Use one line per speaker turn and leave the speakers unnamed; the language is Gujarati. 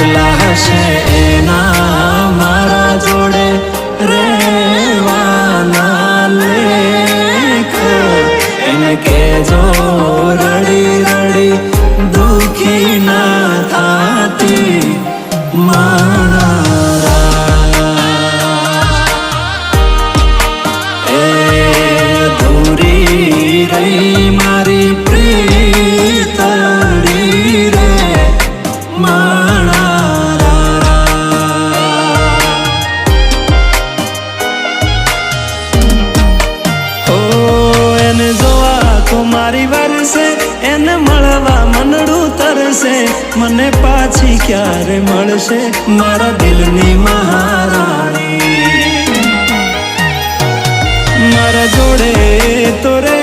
એકલા હશે એના મારા જોડે રેવાના લેખ એને કેજો રડી રડી દુખી ના થાતી મારા એ ધૂરી રહી મારી પ્રીતડી રે મારા ઓ એને જોવા તો મારી વરસે એને મળવા મનડું તરસે મને પાછી ક્યારે મળશે મારા દિલની મહારાણી મારા જોડે તો રે